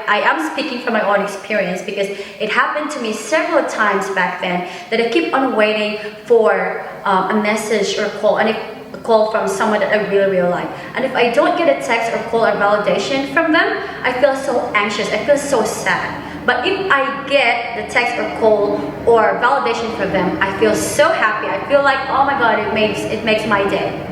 I am speaking from my own experience because it happened to me several times back then that I keep on waiting for a message or call, and a call from someone that I really like. And if I don't get a text or call or validation from them, I feel so anxious, I feel so sad. But if I get the text or call or validation from them, I feel so happy. I feel like, oh my God, it makes my day.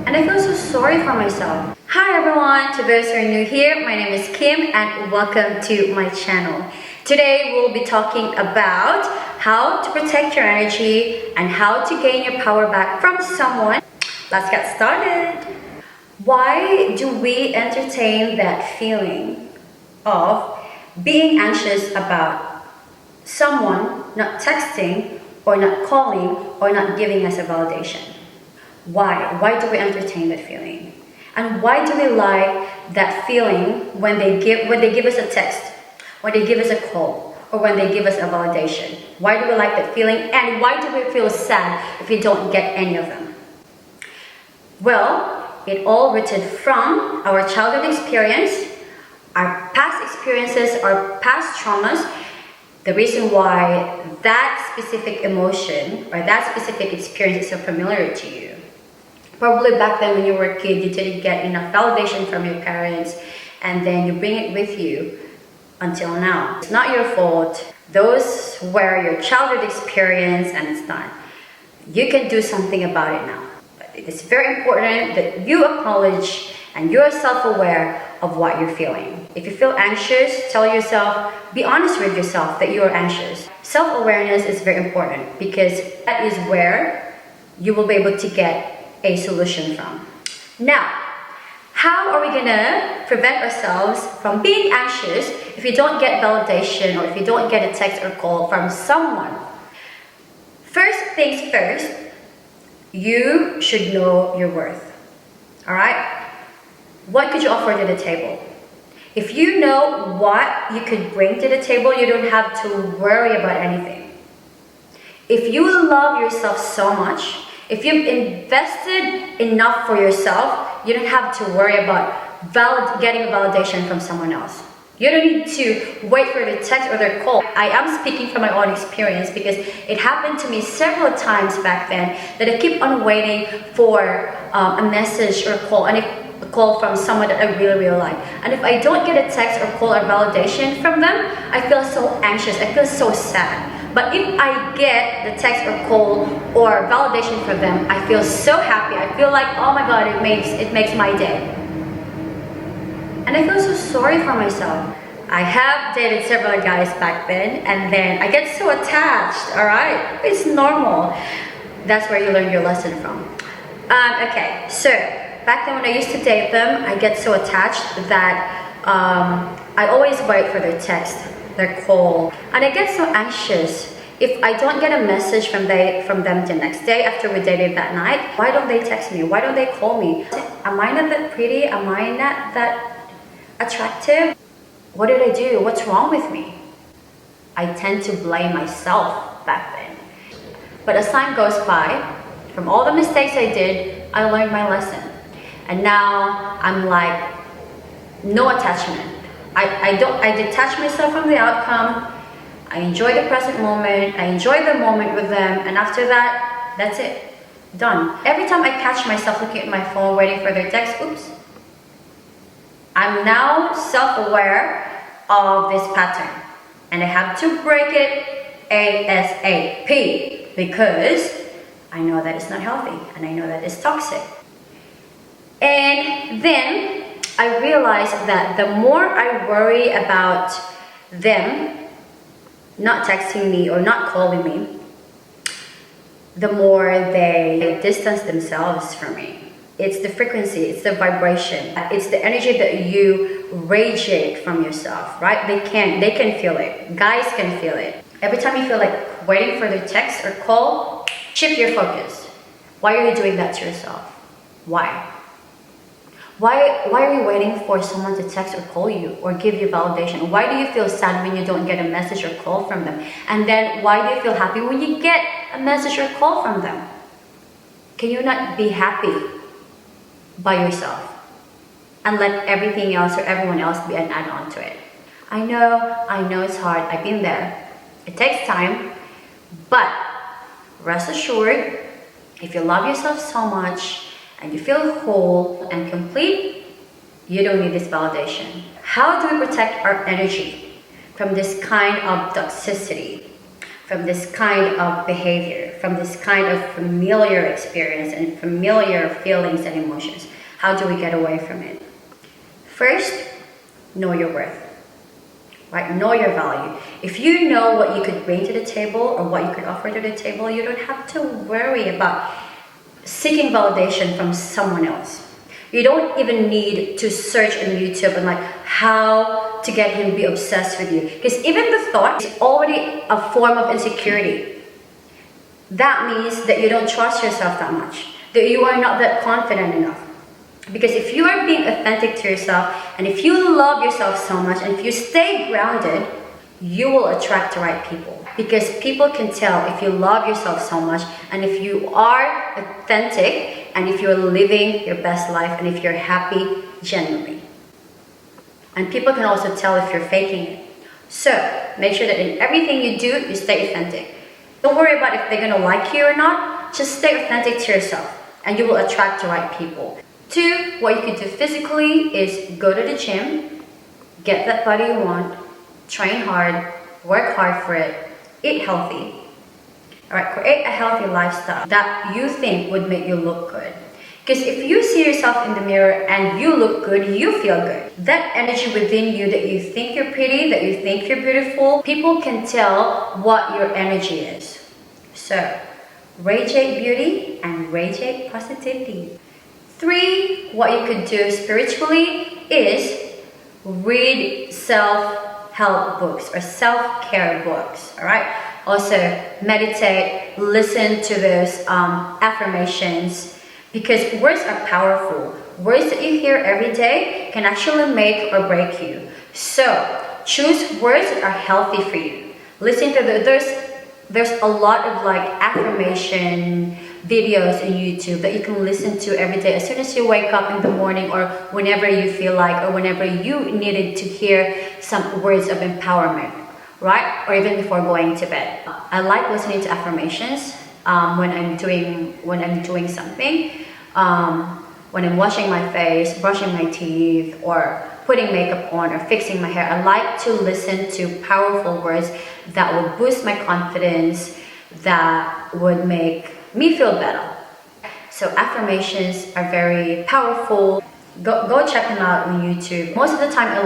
And I feel so sorry for myself. Hi everyone, to those who are new here, my name is Kim and welcome to my channel. Today we'll be talking about how to protect your energy and how to gain your power back from someone. Let's get started. Why do we entertain that feeling of being anxious about someone not texting or not calling or not giving us a validation? Why? Why do we entertain that feeling? And why do we like that feeling when they give us a text, when they give us a call, or when they give us a validation? Why do we like that feeling? And why do we feel sad if we don't get any of them? Well, it all rooted from our childhood experience, our past experiences, our past traumas. The reason why that specific emotion or that specific experience is so familiar to you. Probably back then when you were a kid, you didn't get enough validation from your parents, and then you bring it with you until now. It's not your fault. Those were your childhood experience and it's done. You can do something about it now. But it is very important that you acknowledge and you're self-aware of what you're feeling. If you feel anxious, tell yourself, be honest with yourself that you are anxious. Self-awareness is very important because that is where you will be able to get a solution from. Now, how are we gonna prevent ourselves from being anxious if you don't get validation or if you don't get a text or call from someone? First things first, you should know your worth. All right? What could you offer to the table? If you know what you could bring to the table, you don't have to worry about anything. If you love yourself so much, if you've invested enough for yourself, you don't have to worry about getting a validation from someone else. You don't need to wait for the text or the call. I am speaking from my own experience because it happened to me several times back then that I keep on waiting for a message or call, and a call from someone that I really like. And if I don't get a text or call or validation from them, I feel so anxious, I feel so sad. But if I get the text or call or validation from them, I feel so happy. I feel like, oh my God, it makes my day. And I feel so sorry for myself. I have dated several guys back then, and then I get so attached, all right? It's normal. That's where you learn your lesson from. Okay, so back then when I used to date them, I get so attached that I always wait for their text, their call, and I get so anxious if I don't get a message from them the next day after we dated that night. Why don't they text me? Why don't they call me? Am I not that pretty? Am I not that attractive? What did I do? What's wrong with me? I tend to blame myself back then. But as time goes by, from all the mistakes I did, I learned my lesson. And now I'm like, no attachment. I detach myself from the outcome. I enjoy the present moment. I enjoy the moment with them. And after that, that's it. Done. Every time I catch myself looking at my phone, waiting for their text, oops. I'm now self-aware of this pattern. And I have to break it ASAP because I know that it's not healthy and I know that it's toxic. And then I realized that the more I worry about them not texting me or not calling me, the more they distance themselves from me. It's the frequency, it's the vibration, it's the energy that you radiate from yourself, right? They can feel it. Guys can feel it. Every time you feel like waiting for their text or call, shift your focus. Why are you doing that to yourself? Why? Why are you waiting for someone to text or call you or give you validation? Why do you feel sad when you don't get a message or call from them? And then why do you feel happy when you get a message or call from them? Can you not be happy by yourself? and let everything else or everyone else be an add-on to it. I know it's hard. I've been there. It takes time, but rest assured, if you love yourself so much and you feel whole and complete, you don't need this validation. How do we protect our energy from this kind of toxicity, from this kind of behavior, from this kind of familiar experience and familiar feelings and emotions? How do we get away from it? First, know your worth. Right? Know your value. If you know what you could bring to the table or what you could offer to the table, you don't have to worry about seeking validation from someone else. You don't even need to search on YouTube and like how to get him to be obsessed with you. Because even the thought is already a form of insecurity. That means that you don't trust yourself that much, that you are not that confident enough. Because if you are being authentic to yourself, and if you love yourself so much, and if you stay grounded, you will attract the right people. Because people can tell if you love yourself so much, and if you are authentic, and if you're living your best life, and if you're happy genuinely. And people can also tell if you're faking it. So, make sure that in everything you do, you stay authentic. Don't worry about if they're gonna like you or not, just stay authentic to yourself, and you will attract the right people. 2, what you can do physically is go to the gym, get that body you want, train hard, work hard for it, eat healthy. Alright, create a healthy lifestyle that you think would make you look good. Because if you see yourself in the mirror and you look good, you feel good. That energy within you that you think you're pretty, that you think you're beautiful, people can tell what your energy is. So, radiate beauty and radiate positivity. 3, what you could do spiritually is read self-help books or self-care books, all right? Also, meditate, listen to those affirmations, because words are powerful. Words that you hear every day can actually make or break you. So, choose words that are healthy for you. Listen to there's a lot of like affirmation videos on YouTube that you can listen to every day as soon as you wake up in the morning, or whenever you feel like, or whenever you needed to hear some words of empowerment, right? Or even before going to bed. I like listening to affirmations when I'm doing something, when I'm washing my face, brushing my teeth, or putting makeup on, or fixing my hair. I like to listen to powerful words that will boost my confidence, that would make me feel better. So affirmations are very powerful. Go check them out on YouTube. Most of the time I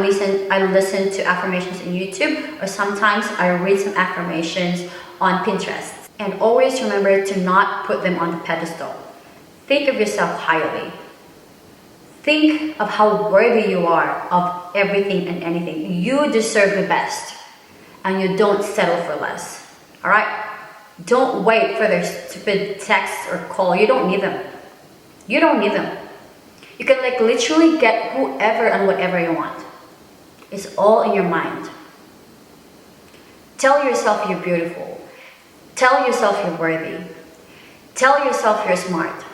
listen to affirmations on YouTube, or sometimes I read some affirmations on Pinterest. And always remember to not put them on the pedestal. Think of yourself highly. Think of how worthy you are of everything and anything. You deserve the best, and you don't settle for less. Alright? Don't wait for their stupid text or call. You don't need them. You don't need them. You can like literally get whoever and whatever you want. It's all in your mind. Tell yourself you're beautiful. Tell yourself you're worthy. Tell yourself you're smart.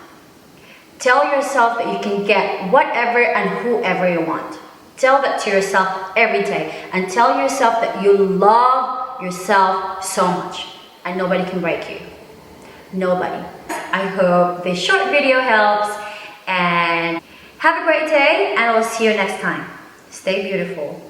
Tell yourself that you can get whatever and whoever you want. Tell that to yourself every day, and tell yourself that you love yourself so much. And nobody can break you. Nobody. I hope this short video helps, and have a great day, and I will see you next time. Stay beautiful.